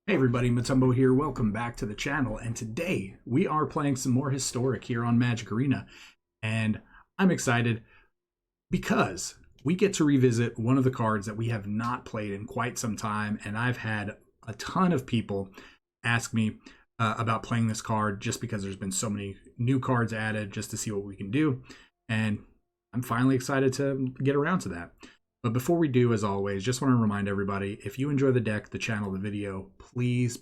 Hey everybody, Motumbo here. Welcome back to the channel. And today we are playing some more Historic here on Magic Arena. And I'm excited because we get to revisit one of the cards that we have not played in quite some time. And I've had a ton of people ask me about playing this card just because there's been so many new cards added just to see what we can do. And I'm finally excited to get around to that. But before we do, as always, just want to remind everybody, if you enjoy the deck, the channel, the video, please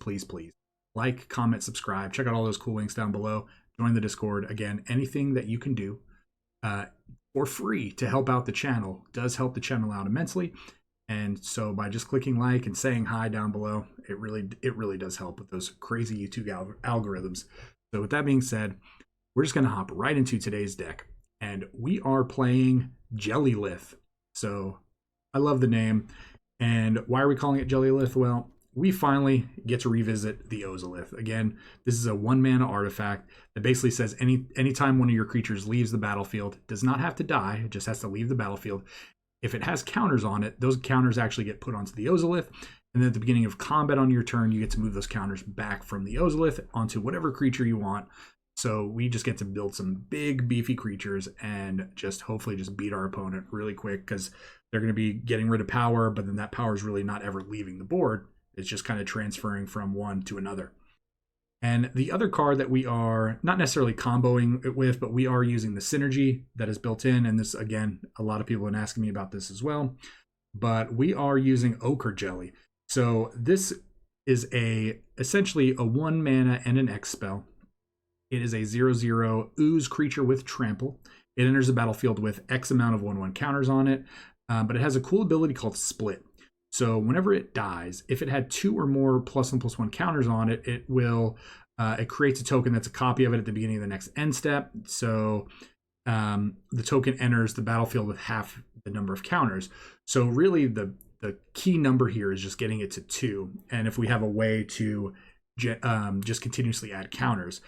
like, comment, subscribe. Check out all those cool links down below. Join the Discord. Again, anything that you can do for free to help out the channel does help the channel out immensely. And so by just clicking like and saying hi down below, it really does help with those crazy YouTube algorithms. So with that being said, we're just going to hop right into today's deck. And we are playing Jellylith. So I love the name. And why are we calling it Jellylith? Well, we finally get to revisit the Ozolith. Again, this is a 1-mana artifact that basically says anytime one of your creatures leaves the battlefield, does not have to die, it just has to leave the battlefield. If it has counters on it, those counters actually get put onto the Ozolith. And then at the beginning of combat on your turn, you get to move those counters back from the Ozolith onto whatever creature you want. So we just get to build some big beefy creatures and just hopefully just beat our opponent really quick, because they're going to be getting rid of power, but then that power is really not ever leaving the board. It's just kind of transferring from one to another. And the other card that we are not necessarily comboing it with, but we are using the synergy that is built in. And this, again, a lot of people have been asking me about this as well. But we are using Ochre Jelly. So this is essentially a 1-mana and an X spell. It is a 0/0 ooze creature with trample. It enters the battlefield with X amount of 1/1 counters on it, but it has a cool ability called Split. So whenever it dies, if it had 2 or more +1/+1 counters on it, it creates a token that's a copy of it at the beginning of the next end step. So the token enters the battlefield with half the number of counters. So really the key number here is just getting it to 2. And if we have a way to just continuously add counters.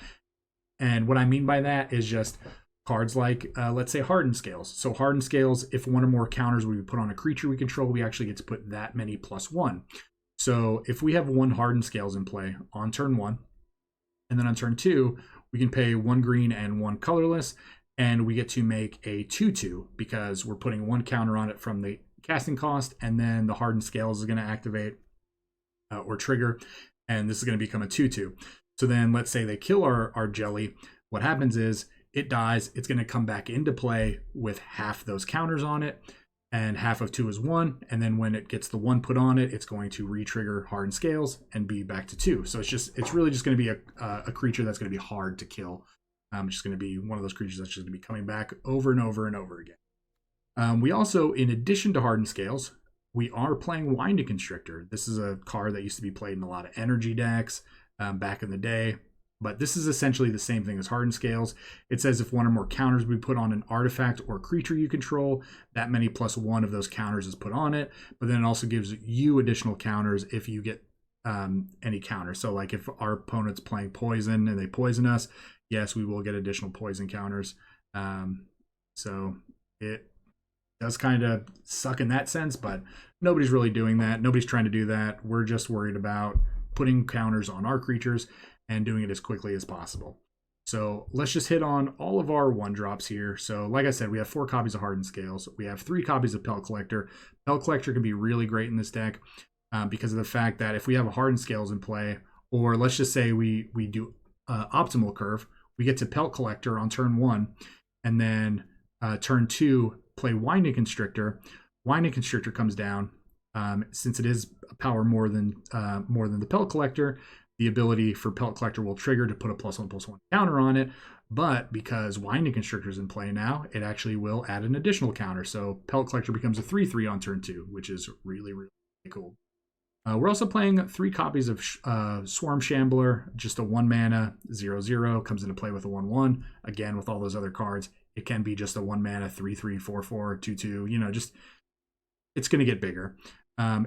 And what I mean by that is just cards like, let's say, Hardened Scales. So Hardened Scales, if 1 or more counters we put on a creature we control, we actually get to put that many +1. So if we have 1 Hardened Scales in play on turn 1, and then on turn 2, we can pay 1 green and 1 colorless, and we get to make a 2/2 because we're putting 1 counter on it from the casting cost, and then the Hardened Scales is going to activate or trigger, and this is going to become a 2/2. So then let's say they kill our jelly. What happens is it dies. It's going to come back into play with half those counters on it, and half of 2 is 1. And then when it gets the 1 put on it, it's going to re-trigger Hardened Scales and be back to 2. So it's really just going to be a creature that's going to be hard to kill. It's just going to be one of those creatures that's just going to be coming back over and over and over again. We also, in addition to Hardened Scales, we are playing Winding Constrictor. This is a card that used to be played in a lot of energy decks back in the day, but this is essentially the same thing as Hardened Scales. It says if 1 or more counters we put on an artifact or creature you control, that many +1 of those counters is put on it, but then it also gives you additional counters if you get any counter. So like if our opponent's playing poison and they poison us, yes, we will get additional poison counters. So it does kind of suck in that sense, but nobody's really doing that. Nobody's trying to do that. We're just worried about putting counters on our creatures and doing it as quickly as possible. So let's just hit on all of our 1-drops here. So like I said, we have 4 copies of Hardened Scales. We have 3 copies of Pelt Collector. Pelt Collector can be really great in this deck because of the fact that if we have a Hardened Scales in play, or let's just say we do Optimal Curve, we get to Pelt Collector on turn 1, and then turn 2, play Winding Constrictor. Winding Constrictor comes down. Since it is a power more than the Pelt Collector, the ability for Pelt Collector will trigger to put a +1/+1 counter on it. But because Winding Constrictor is in play now, it actually will add an additional counter. So Pelt Collector becomes a 3/3 on turn 2, which is really, really cool. We're also playing 3 copies of Swarm Shambler, just a 1-mana 0/0, comes into play with a 1/1. Again, with all those other cards, it can be just a 1-mana 3/3, 4/4, 2/2. Just it's going to get bigger.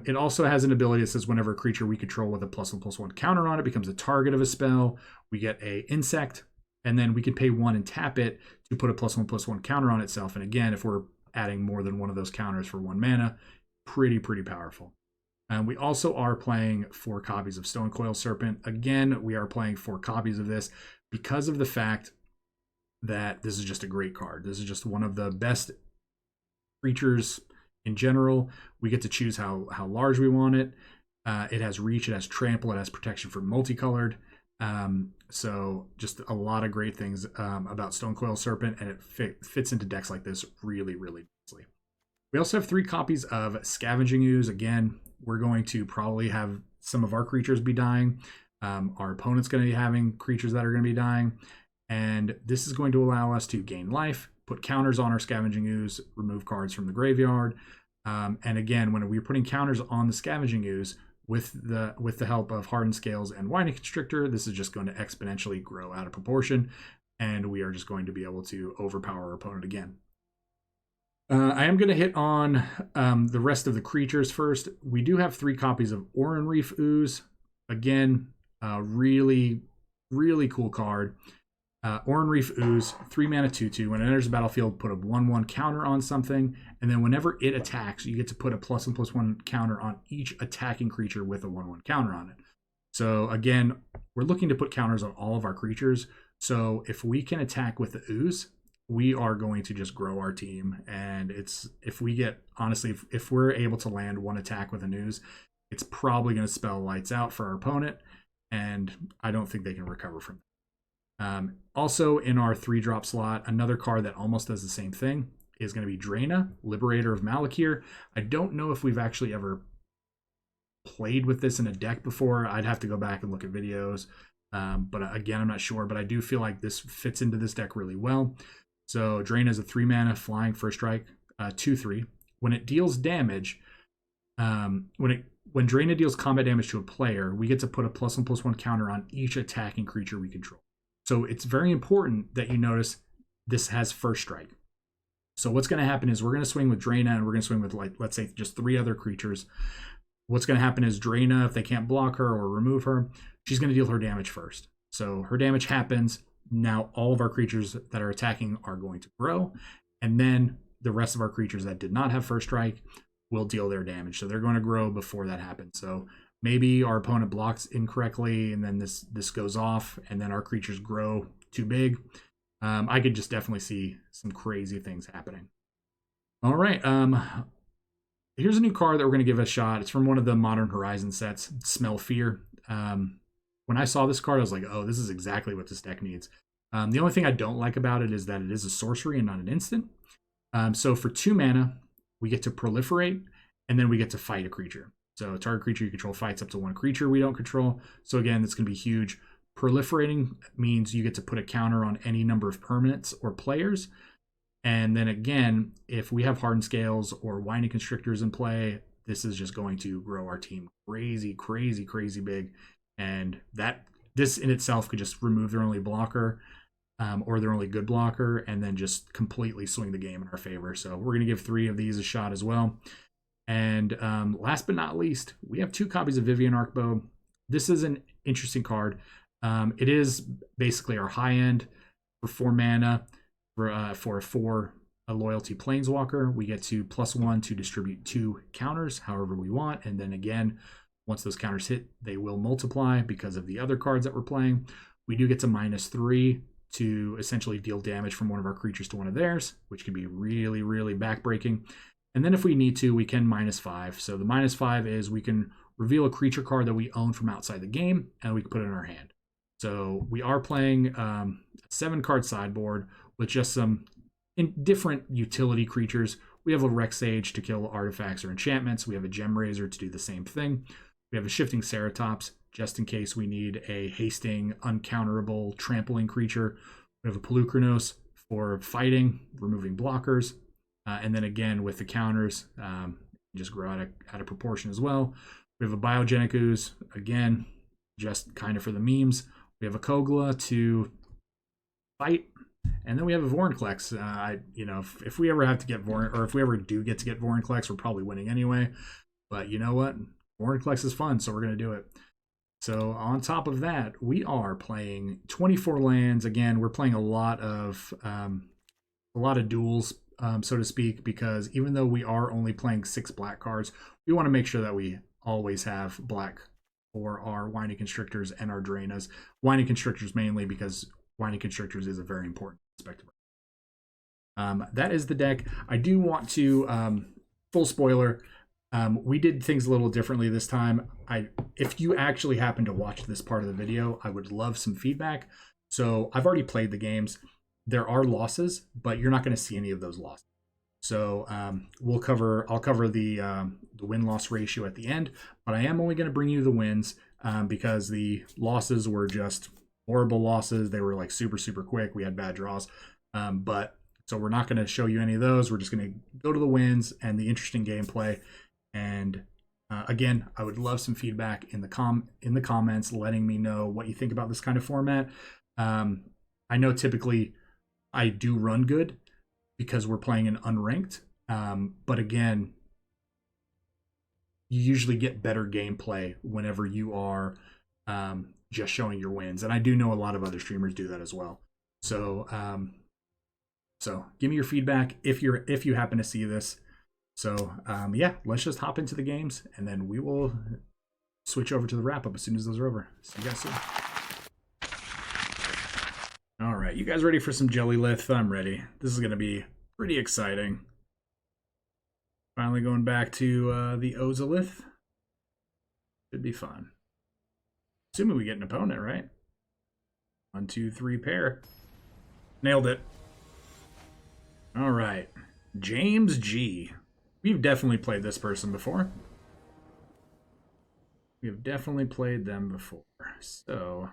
It also has an ability that says whenever a creature we control with a +1/+1 counter on it becomes a target of a spell, we get a insect, and then we can pay 1 and tap it to put a +1/+1 counter on itself. And again, if we're adding more than one of those counters for 1 mana, pretty powerful. We also are playing 4 copies of Stone Coil Serpent. Again, we are playing 4 copies of this because of the fact that this is just a great card. This is just one of the best creatures in general. We get to choose how large we want it. It has reach, it has trample, it has protection for multicolored. So just a lot of great things about Stone Coil Serpent, and it fits into decks like this really, really nicely. We also have 3 copies of Scavenging Ooze. Again, we're going to probably have some of our creatures be dying. Our opponent's going to be having creatures that are going to be dying. And this is going to allow us to gain life, put counters on our Scavenging Ooze, remove cards from the graveyard. And again, when we're putting counters on the Scavenging Ooze, with the help of Hardened Scales and Winding Constrictor, this is just going to exponentially grow out of proportion, and we are just going to be able to overpower our opponent again. I am going to hit on the rest of the creatures first. We do have 3 copies of Oran-Rief Ooze. Again, really, really cool card. Oran-Rief Ooze, 3 mana 2/2. When it enters the battlefield, put a 1/1 counter on something, and then whenever it attacks, you get to put a +1/+1 counter on each attacking creature with a 1/1 counter on it. So again, we're looking to put counters on all of our creatures. So if we can attack with the Ooze, we are going to just grow our team. And if we're able to land 1 attack with an Ooze, it's probably going to spell lights out for our opponent, and I don't think they can recover from that. Also in our 3-drop slot, another card that almost does the same thing is going to be Drayna, Liberator of Malakir. I don't know if we've actually ever played with this in a deck before. I'd have to go back and look at videos. But again, I'm not sure, but I do feel like this fits into this deck really well. So Drayna is a 3 mana flying first strike, 2/3. When it deals damage, when Drayna deals combat damage to a player, we get to put a +1/+1 counter on each attacking creature we control. So it's very important that you notice this has first strike. So what's going to happen is we're going to swing with Drayna, and we're going to swing with, like, let's say just 3 other creatures. What's going to happen is Drayna, if they can't block her or remove her, she's going to deal her damage first. So her damage happens. Now all of our creatures that are attacking are going to grow, and then the rest of our creatures that did not have first strike will deal their damage. So they're going to grow before that happens. So maybe our opponent blocks incorrectly, and then this goes off, and then our creatures grow too big. I could just definitely see some crazy things happening. All right. Here's a new card that we're going to give a shot. It's from one of the Modern Horizon sets, Smell Fear. When I saw this card, I was like, oh, this is exactly what this deck needs. The only thing I don't like about it is that it is a sorcery and not an instant. So for 2 mana, we get to proliferate, and then we get to fight a creature. So a target creature you control fights up to 1 creature we don't control. So again, it's going to be huge. Proliferating means you get to put a counter on any number of permanents or players. And then again, if we have Hardened Scales or Winding Constrictors in play, this is just going to grow our team crazy, crazy, crazy big. And this in itself could just remove their only blocker or their only good blocker, and then just completely swing the game in our favor. So we're going to give 3 of these a shot as well. And last but not least, we have 2 copies of Vivian Arcbow. This is an interesting card. It is basically our high end for 4 mana for a 4 loyalty planeswalker. We get to +1 to distribute 2 counters however we want, and then again, once those counters hit, they will multiply because of the other cards that we're playing. We do get to -3 to essentially deal damage from one of our creatures to one of theirs, which can be really, really backbreaking. And then if we need to, we can -5. So the -5 is we can reveal a creature card that we own from outside the game, and we can put it in our hand. So we are playing a 7-card sideboard with just some different utility creatures. We have a Rex Sage to kill artifacts or enchantments. We have a Gem Razor to do the same thing. We have a Shifting Ceratops, just in case we need a hasting, uncounterable, trampling creature. We have a Pelucranos for fighting, removing blockers. And then again, with the counters, just grow out of proportion as well. We have a Biogenic Ooze, again, just kind of for the memes. We have a Kogla to fight. And then we have a Vorinclex. If we ever have to get or if we ever do get to get Vorinclex, we're probably winning anyway. But you know what? Vorinclex is fun, so we're going to do it. So on top of that, we are playing 24 lands. Again, we're playing a lot of duels, so to speak, because even though we are only playing 6 black cards, we want to make sure that we always have black for our Winding Constrictors and our Drainas. Winding Constrictors mainly because Winding Constrictors is a very important aspect of it. That is the deck. I do want to, full spoiler, we did things a little differently this time. If you actually happen to watch this part of the video, I would love some feedback. So I've already played the games. There are losses, but you're not going to see any of those losses. So I'll cover the win-loss ratio at the end, but I am only going to bring you the wins because the losses were just horrible losses. They were like super, super quick. We had bad draws. So we're not going to show you any of those. We're just going to go to the wins and the interesting gameplay. And again, I would love some feedback in the comments, letting me know what you think about this kind of format. I know typically I do run good because we're playing an unranked. But again, you usually get better gameplay whenever you are just showing your wins. And I do know a lot of other streamers do that as well. So give me your feedback if you happen to see this. So yeah, let's just hop into the games and then we will switch over to the wrap up as soon as those are over. See you guys soon. All right, you guys ready for some Jellylith? I'm ready. This is going to be pretty exciting. Finally going back to the Ozolith. Should be fun. Assuming we get an opponent, right? 1, 2, 3 pair. Nailed it. All right. James G. We've definitely played this person before. We have definitely played them before. So,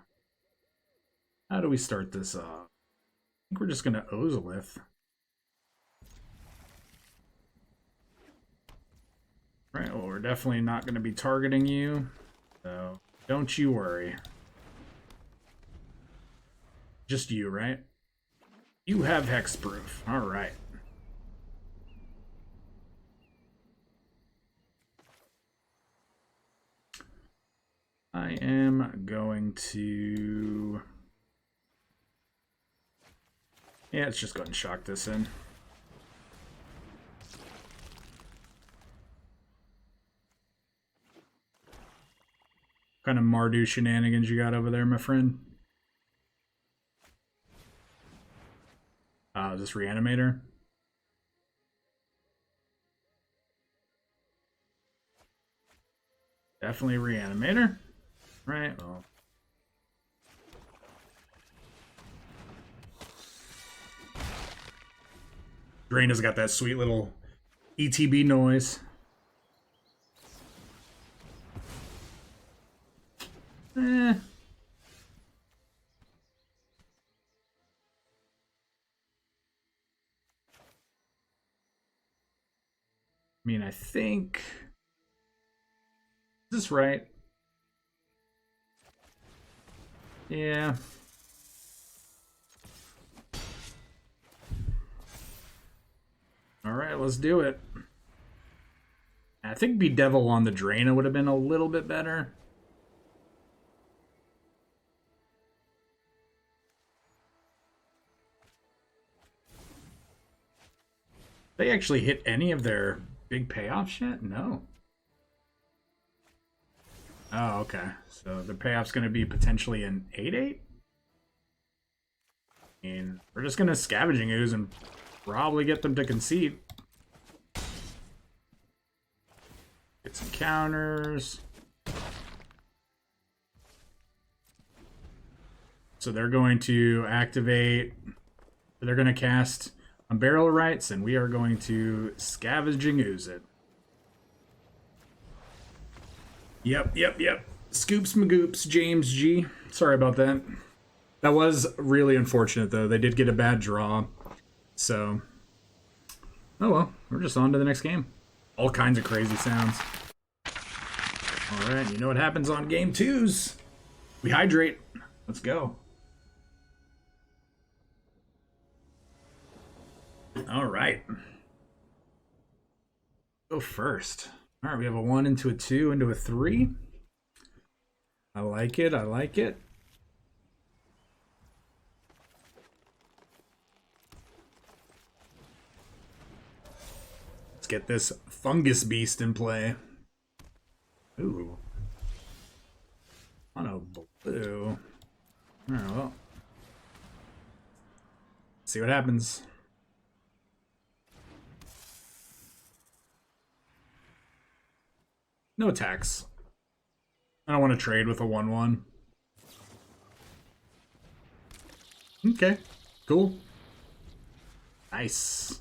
how do we start this off? I think we're just going to Ozolith. Right, well, we're definitely not going to be targeting you. So, don't you worry. Just you, right? You have hexproof. All right. I am going to... Yeah, let's just go ahead and shock this in. What kind of Mardu shenanigans you got over there, my friend? Is this Reanimator? Definitely Reanimator. Right, well. Draina's got that sweet little ETB noise. I mean, I think... Is this right? Yeah. All right, let's do it. I think Bedevil on the Draina would have been a little bit better. They actually hit any of their big payoffs yet? No. Oh, okay. So the payoff's going to be potentially an 8-8? I mean, we're just going to Scavenging Ooze and probably get them to concede. Get some counters. So they're going to activate. They're going to cast Unburial Rites, and we are going to Scavenging Ooze it. Yep. Scoops Magoops, James G. Sorry about that. That was really unfortunate, though. They did get a bad draw. So, oh well. We're just on to the next game. All kinds of crazy sounds. Alright, you know what happens on game 2s. We hydrate. Let's go. Alright. Go first. Alright, we have a 1 into a 2 into a 3. I like it. Let's get this Fungus Beast in play. Ooh, See what happens. No attacks. I don't want to trade with a 1/1. Okay, cool. Nice.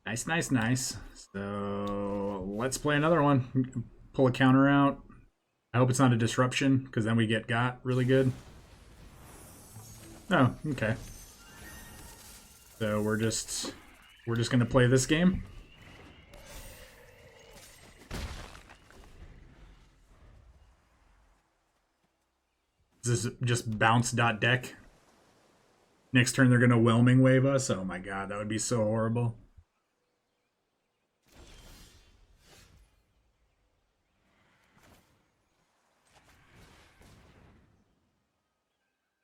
Nice, nice, nice. So let's play another one. Pull a counter out. I hope it's not a disruption, because then we get got really good. Oh, okay. So we're just gonna play this game. This is just bounce.deck. Next turn they're gonna whelming wave us. Oh my god, that would be so horrible.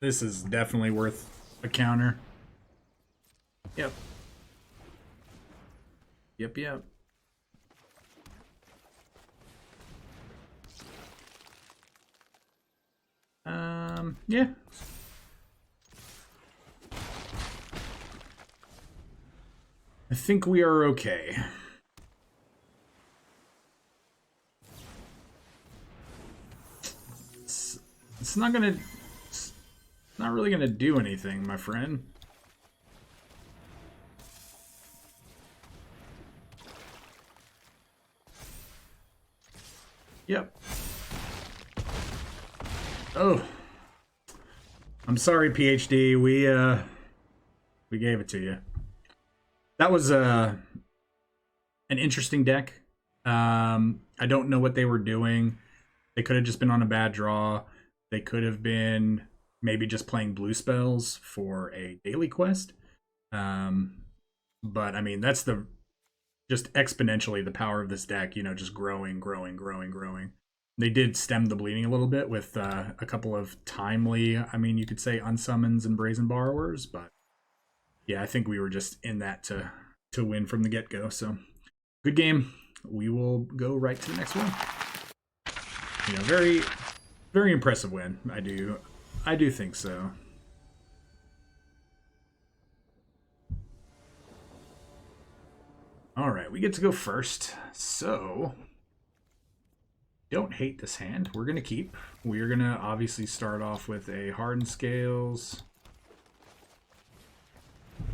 This is definitely worth a counter. Yep. Yep, yep. Yeah. I think we are okay. It's not gonna... It's not really gonna do anything, my friend. Yep. Oh. I'm sorry, PhD. We gave it to you. That was an interesting deck. I don't know what they were doing. They could have just been on a bad draw. They could have been maybe just playing blue spells for a daily quest. But I mean, that's just exponentially the power of this deck, you know, just growing. They did stem the bleeding a little bit with a couple of timely, I mean, you could say unsummons and brazen borrowers, but yeah, I think we were just in that to win from the get-go. So good game. We will go right to the next one. You know, very impressive win. I do think so. All right, we get to go first. So don't hate this hand. We're going to keep. We're going to obviously start off with a Hardened Scales.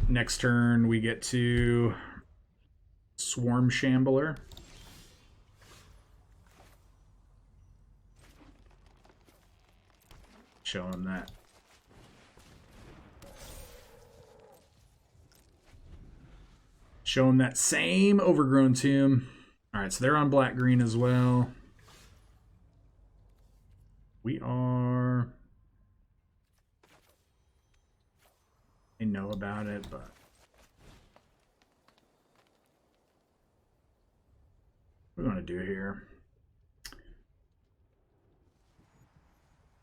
Next turn, we get to Swarm Shambler. Show him that. Show him that same Overgrown Tomb. All right, so they're on black-green as well. We are... They know about it, but... What do we want to do here?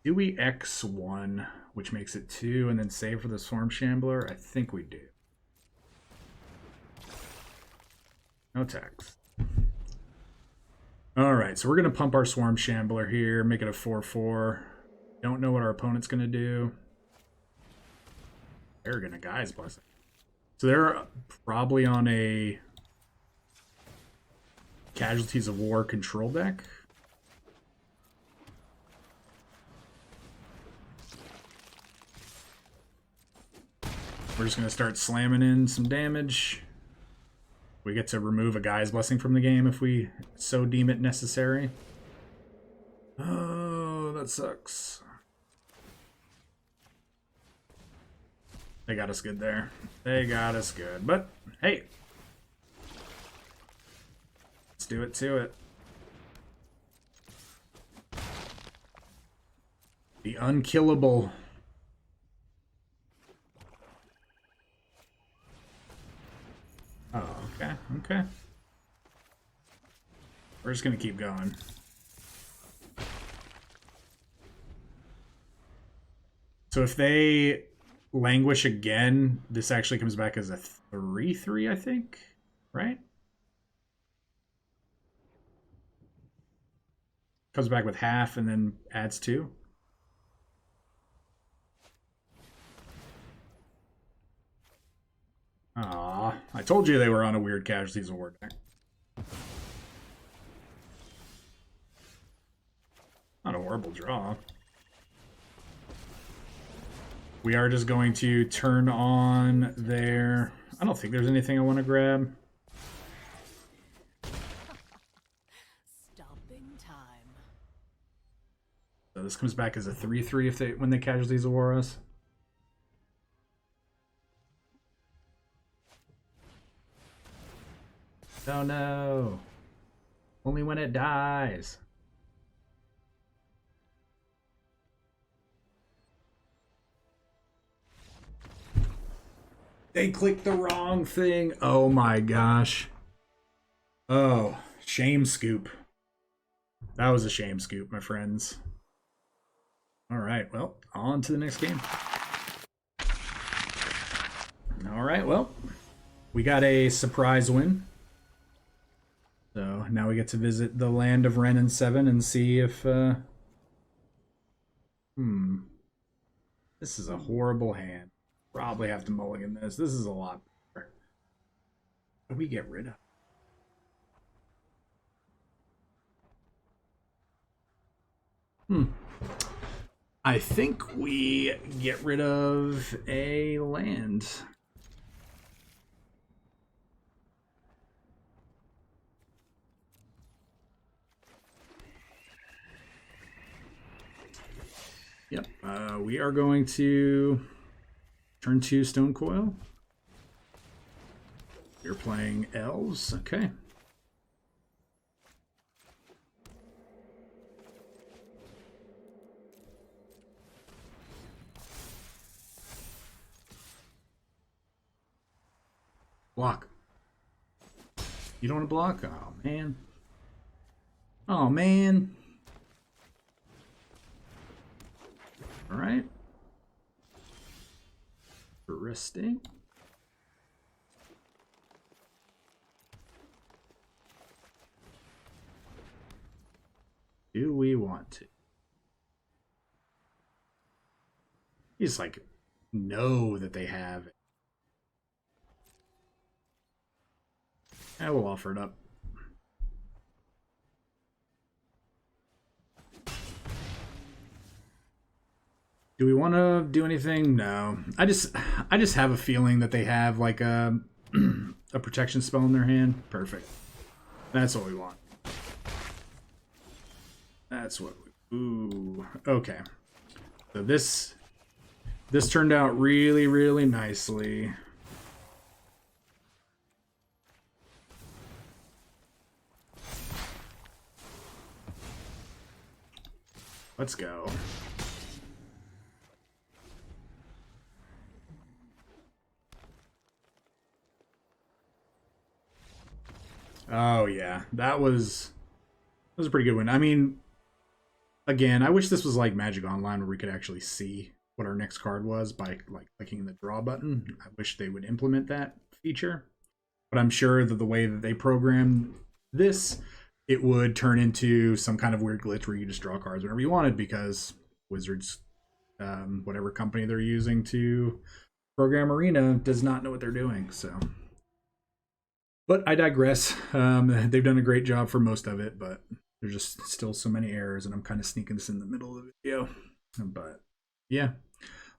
Do we X1, which makes it 2, and then save for the Swarm Shambler? I think we do. No tax. Alright, so we're going to pump our Swarm Shambler here, make it a 4/4. Don't know what our opponent's going to do. They're going to Guy's Blessing. So they're probably on a Casualties of War control deck. We're just going to start slamming in some damage. We get to remove a Guy's Blessing from the game if we so deem it necessary. Oh, that sucks. They got us good there. They got us good. But, hey. Let's do it to it. The unkillable. Oh, okay, okay. We're just gonna keep going. So if they languish again, this actually comes back as a 3/3, I think, right? comes back with half and then adds 2. Aw, I told you they were on a weird Casualties of War deck. Not a horrible draw. We are just going to turn on their... I don't think there's anything I want to grab. Stomping time. So this comes back as a 3/3 if when they Casualties of War us. Oh no. Only when it dies. They clicked the wrong thing. Oh my gosh. Oh, shame scoop. That was a shame scoop, my friends. All right, well, on to the next game. All right, well, we got a surprise win. So now we get to visit the land of Ren and 7 and see if... This is a horrible hand. Probably have to mulligan this. This is a lot better. What do we get rid of? I think we get rid of a land. Yep, we are going to turn 2 Stone Coil. You're playing elves, okay. Block. You don't want to block? Oh, man. Oh, man. All right. Interesting. Do we want to? You just like know that they have it. I will offer it up. Do we want to do anything? No. I just have a feeling that they have like a a protection spell in their hand. Perfect. That's what we want. That's what we... Ooh. Okay. So this turned out really, really nicely. Let's go. Oh yeah, that was a pretty good one. I mean, again, I wish this was like Magic Online where we could actually see what our next card was by like clicking the draw button. I wish they would implement that feature. But I'm sure that the way that they programmed this, it would turn into some kind of weird glitch where you just draw cards whenever you wanted because Wizards, whatever company they're using to program Arena, does not know what they're doing. So, but I digress. They've done a great job for most of it, but there's just still so many errors, and I'm kind of sneaking this in the middle of the video. But yeah,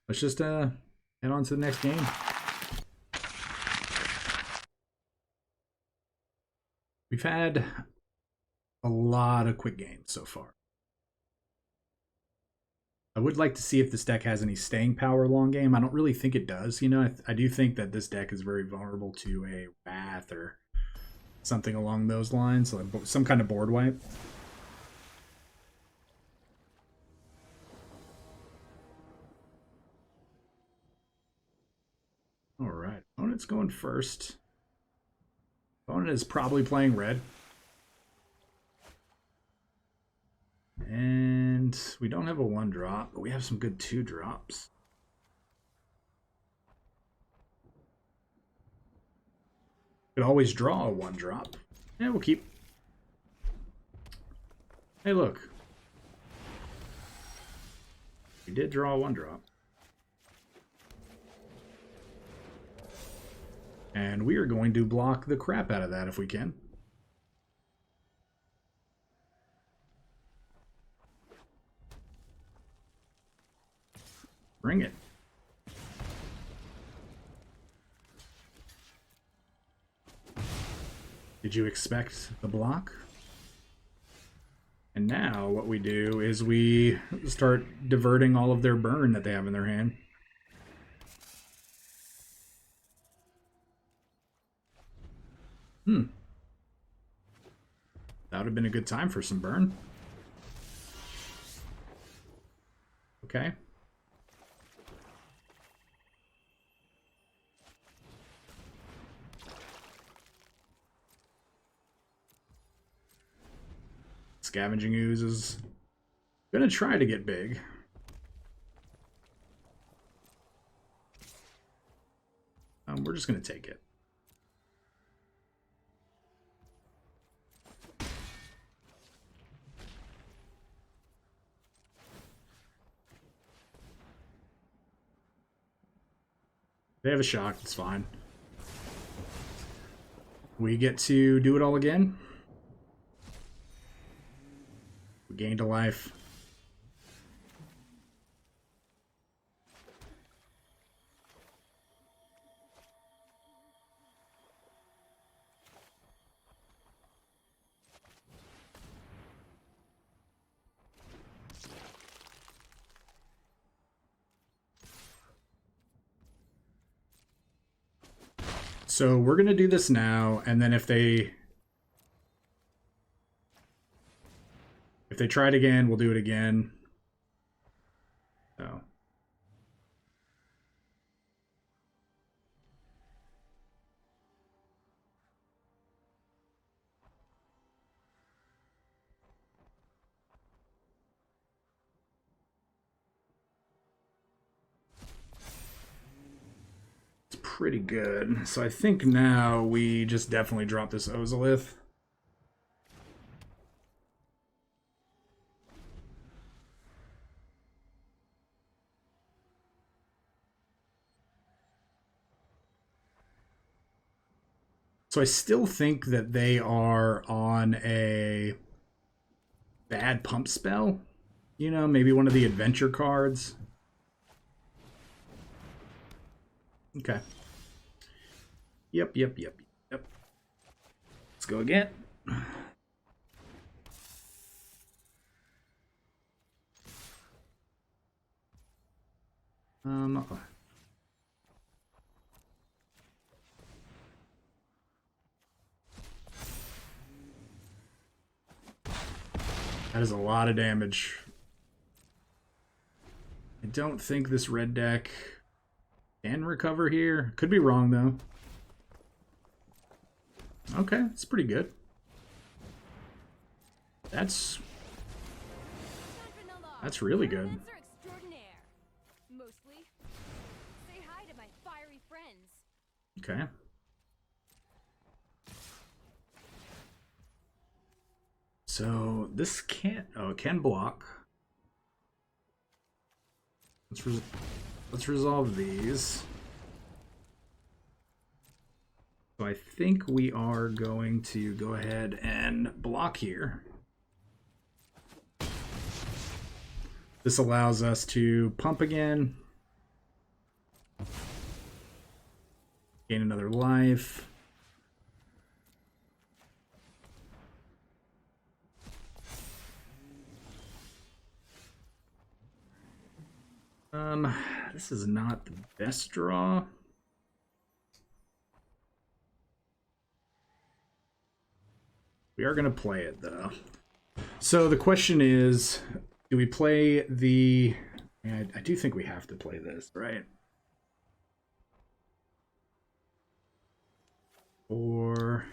let's just head on to the next game. We've had a lot of quick games so far. I would like to see if this deck has any staying power long game. I don't really think it does. You know, I do think that this deck is very vulnerable to a Wrath or something along those lines, like some kind of board wipe. All right, opponent's going first. Opponent is probably playing red. And we don't have a 1-drop, but we have some good 2-drops. Could always draw a 1-drop. Yeah, we'll keep. Hey, look. did draw a 1-drop. And we are going to block the crap out of that if we can. Bring it. Did you expect the block? And now what we do is we start diverting all of their burn that they have in their hand. That would have been a good time for some burn. Okay. Scavenging Ooze is gonna try to get big. We're just gonna take it. They have a shock, it's fine. We get to do it all again. We gained a life. So we're gonna do this now, and then if they try it again, we'll do it again. So pretty good. So I think now we just definitely drop this Ozolith. So I still think that they are on a bad pump spell. You know, maybe one of the adventure cards. Okay. Yep. Let's go again. That is a lot of damage. I don't think this red deck can recover here. Could be wrong, though. Okay, it's pretty good. That's really good. Okay. So this can't. Oh, it can block. Let's resolve these. So I think we are going to go ahead and block here. This allows us to pump again. Gain another life. This is not the best draw. We are going to play it, though. So the question is, do we play the... I do think we have to play this, right? Or...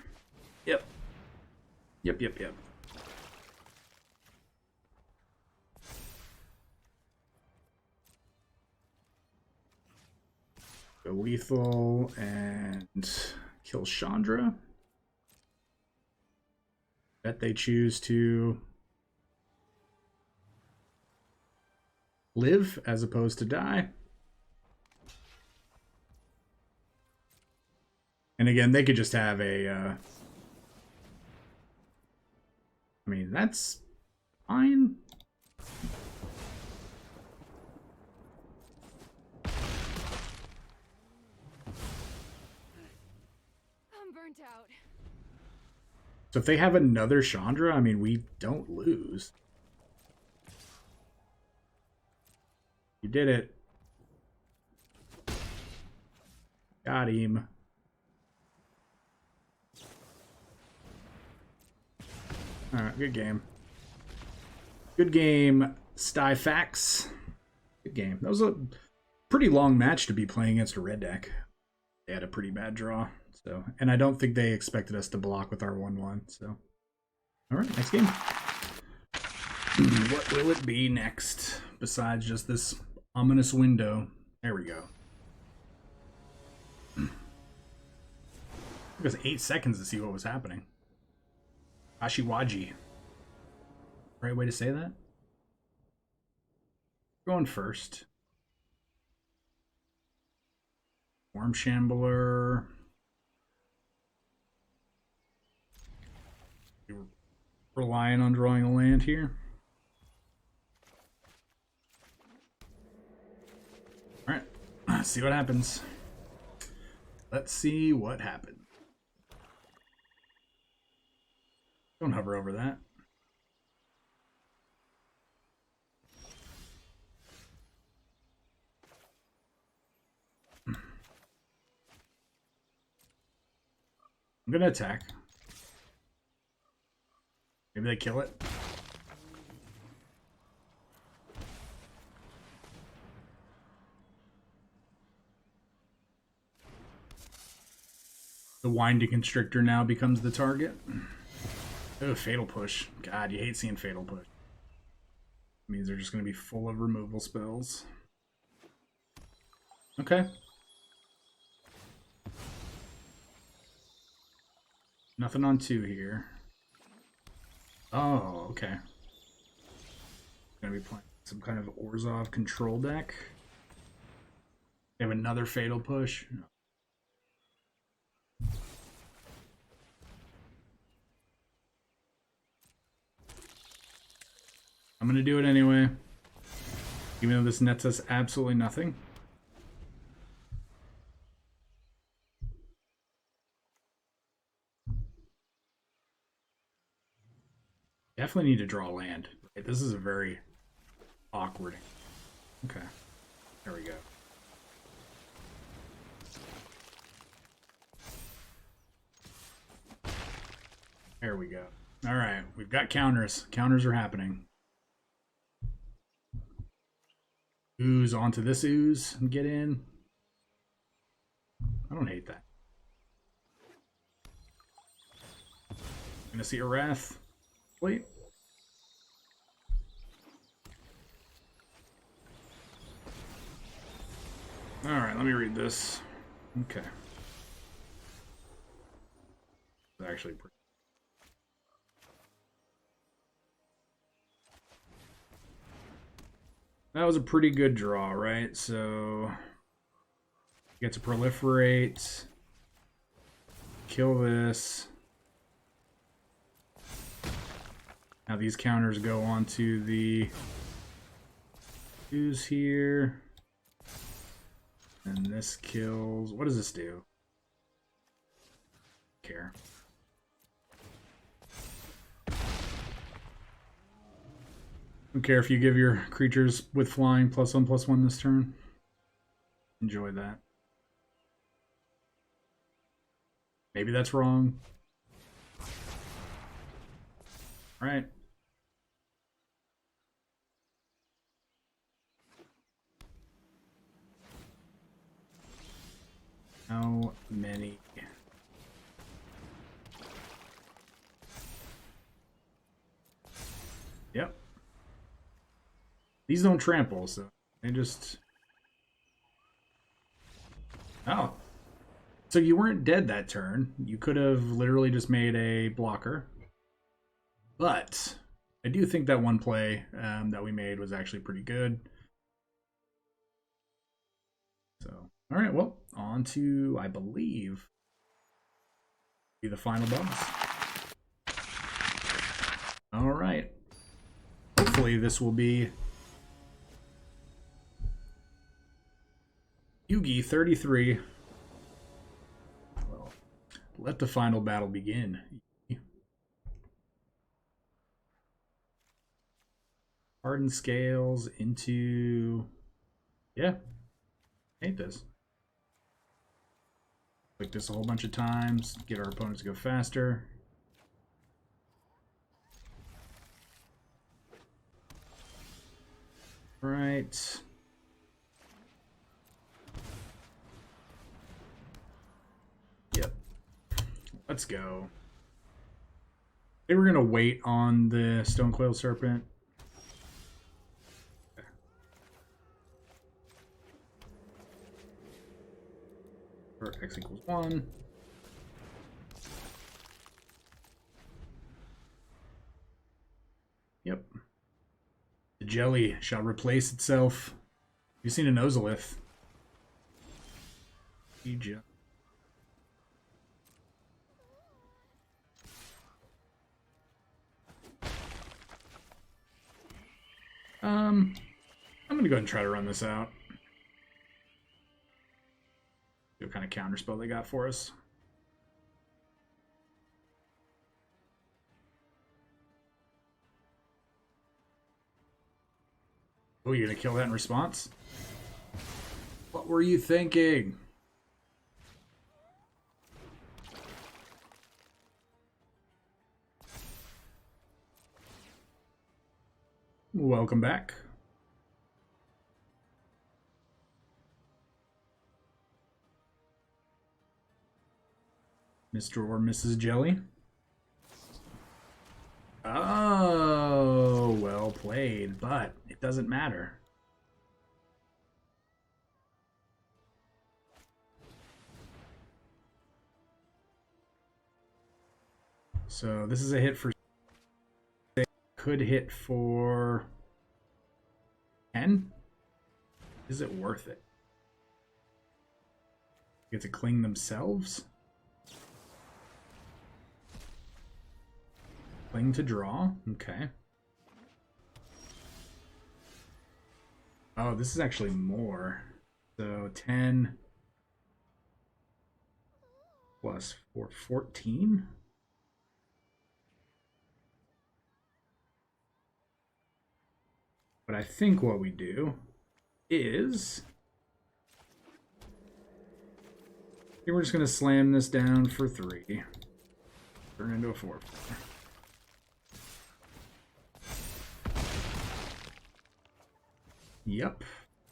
Yep. Go lethal and kill Chandra. Bet they choose to live as opposed to die. And again, they could just have a... I mean, that's fine. I'm burnt out. So if they have another Chandra, I mean, we don't lose. You did it. Got him. Alright, good game. Good game, Styfax. Good game. That was a pretty long match to be playing against a red deck. They had a pretty bad draw. So, and I don't think they expected us to block with our 1/1. So, alright, next game. What will it be next? Besides just this ominous window. There we go. Took us 8 seconds to see what was happening. Ashiwaji. Right way to say that? Going first. Swarm Shambler. You're relying on drawing a land here. Alright. Let's see what happens. Let's see what happens. Don't hover over that. I'm gonna attack. Maybe they kill it. The Winding Constrictor now becomes the target. Oh, Fatal Push. God, you hate seeing Fatal Push. It means they're just going to be full of removal spells. Okay. Nothing on 2 here. Oh, okay. Gonna be playing some kind of Orzhov control deck. They have another Fatal Push. I'm gonna do it anyway, even though this nets us absolutely nothing. Definitely need to draw land. Right? This is a very awkward. Okay, there we go. There we go. All right, we've got counters. Counters are happening. Ooze onto this ooze and get in. I don't hate that. Gonna see a Wrath. Wait. Alright, let me read this. Okay. It's actually pretty. That was a pretty good draw, right? So get to proliferate, kill this. Now these counters go onto the ooze here. And this kills. What does this do? Care. Don't care if you give your creatures with flying +1/+1 this turn. Enjoy that. Maybe that's wrong. All right. How many? Yep. These don't trample, so they just... Oh. So you weren't dead that turn. You could have literally just made a blocker. But I do think that one play that we made was actually pretty good. All right, well, on to, I believe, be the final boss. All right. Hopefully this will be Yugi 33. Well, let the final battle begin. Hardened scales into... Yeah. Hate this. Click this a whole bunch of times. Get our opponents to go faster. Right. Yep. Let's go. They were going to wait on the Stone Coil Serpent. For x equals 1. Yep. The jelly shall replace itself. You've seen an Ozolith. I'm gonna go ahead and try to run this out. See what kind of counterspell they got for us. Oh, you gonna kill that in response? What were you thinking? Welcome back. Mr. or Mrs. Jelly. Oh, well played, but it doesn't matter. So this is a hit for... Could hit for 10. Is it worth it? Get to cling themselves. Cling to draw. Okay. Oh, this is actually more. So 10 plus 4, 14. But I think what we do is... we're just going to slam this down for 3. Turn into a 4. Yep.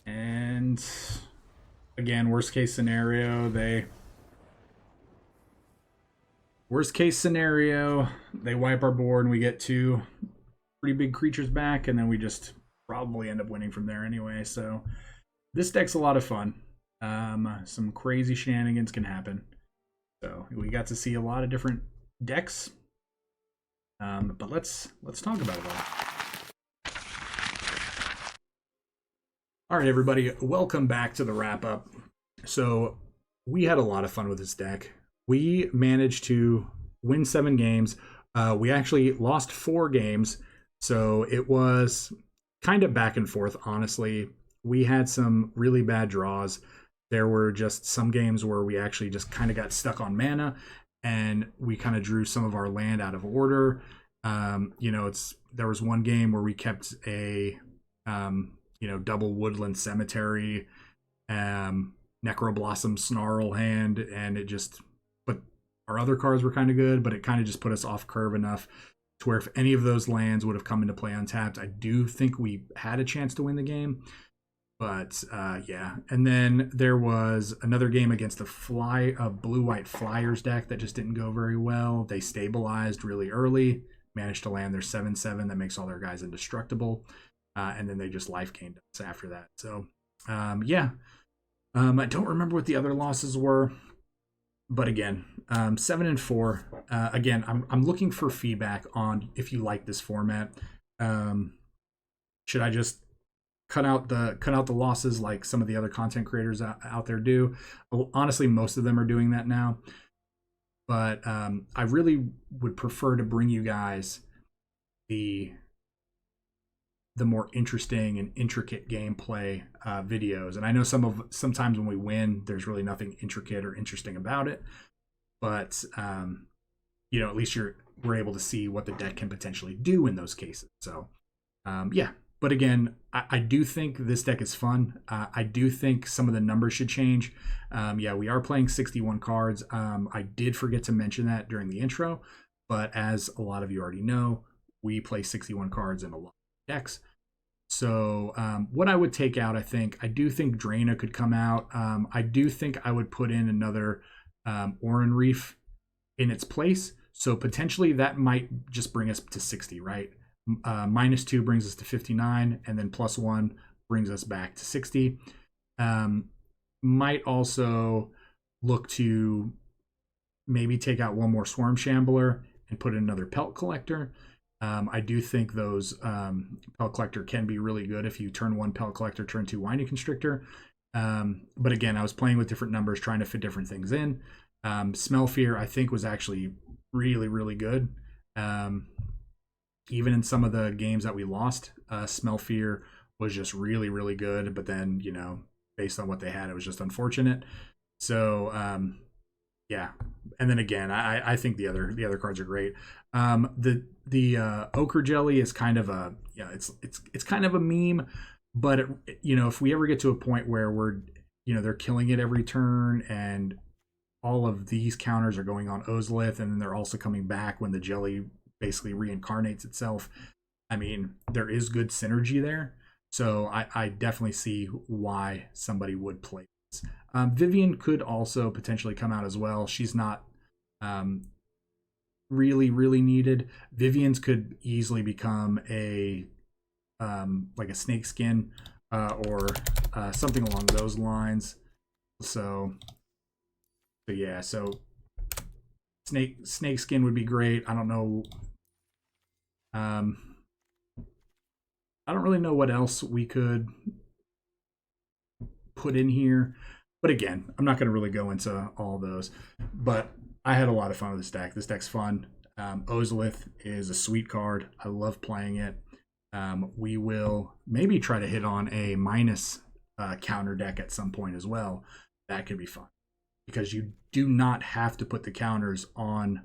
And again, worst case scenario, they wipe our board and we get 2 pretty big creatures back, and then we just probably end up winning from there anyway. So this deck's a lot of fun. Some crazy shenanigans can happen. So we got to see a lot of different decks. But let's talk about it all. All right, everybody, welcome back to the wrap up. So we had a lot of fun with this deck. We managed to win 7 games. We actually lost 4 games. So it was kind of back and forth, honestly. We had some really bad draws. There were just some games where we actually just kind of got stuck on mana, and we kind of drew some of our land out of order. There was one game where we kept a double Woodland Cemetery, Necroblossom Snarl hand, and but our other cards were kind of good, but it kind of just put us off curve enough to where if any of those lands would have come into play untapped, I do think we had a chance to win the game. But yeah, and then there was another game against a blue-white Flyers deck that just didn't go very well. They stabilized really early, managed to land their 7/7 that makes all their guys indestructible, and then they just life gained us after that. So yeah, I don't remember what the other losses were, but again, 7-4. Again, I'm looking for feedback on if you like this format. Should I just cut out the losses like some of the other content creators out there do. Honestly, most of them are doing that now. But I really would prefer to bring you guys the more interesting and intricate gameplay videos. And I know sometimes when we win, there's really nothing intricate or interesting about it. But you know, at least we're able to see what the deck can potentially do in those cases. So yeah. But again, I do think this deck is fun. I do think some of the numbers should change. Yeah, we are playing 61 cards. I did forget to mention that during the intro, but as a lot of you already know, we play 61 cards in a lot of decks. So what I would take out, I do think Drana could come out. I do think I would put in another Oran-Rief in its place. So potentially that might just bring us to 60, right? -2 brings us to 59, and then +1 brings us back to 60. Might also look to maybe take out one more Swarm Shambler and put in another Pelt Collector. I do think those Pelt Collector can be really good if you turn 1 Pelt Collector, turn 2 Winding Constrictor. But again, I was playing with different numbers, trying to fit different things in. Smell Fear, I think, was actually really, really good. Even in some of the games that we lost, Smell Fear was just really, really good. But then, you know, based on what they had, it was just unfortunate. So, yeah. And then again, I think the other cards are great. The Ochre Jelly is kind of a, yeah, it's kind of a meme. But you know, if we ever get to a point where they're killing it every turn, and all of these counters are going on Ozolith, and then they're also coming back when the jelly basically reincarnates itself. I mean, there is good synergy there. So I definitely see why somebody would play this. Vivian could also potentially come out as well. She's not really, really needed. Vivian's could easily become a like a snake skin or something along those lines. So yeah, so snake skin would be great. I don't know. I don't really know what else we could put in here, but again, I'm not going to really go into all those. But I had a lot of fun with this deck. This deck's fun. Ozolith is a sweet card. I love playing it. We will maybe try to hit on a minus counter deck at some point as well. That could be fun, because you do not have to put the counters on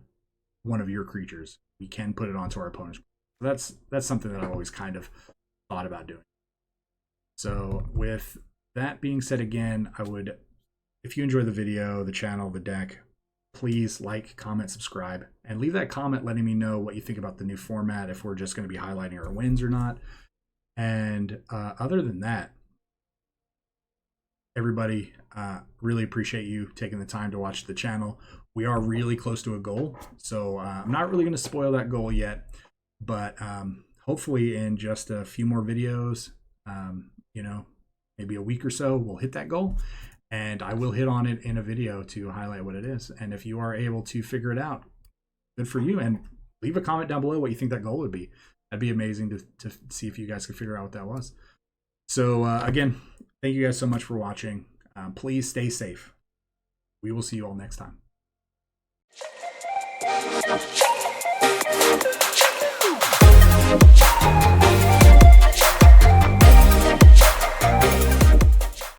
one of your creatures. We can put it onto our opponent's. That's something that I've always kind of thought about doing. So with that being said, again, I would, if you enjoy the video, the channel, the deck, please like, comment, subscribe, and leave that comment letting me know what you think about the new format, if we're just going to be highlighting our wins or not. And other than that, everybody, really appreciate you taking the time to watch the channel. We are really close to a goal, so I'm not really going to spoil that goal yet, but hopefully in just a few more videos, you know, maybe a week or so, we'll hit that goal, and I will hit on it in a video to highlight what it is. And if you are able to figure it out, good for you, and leave a comment down below what you think that goal would be. That'd be amazing to see if you guys could figure out what that was. So again, thank you guys so much for watching. Please stay safe. We will see you all next time.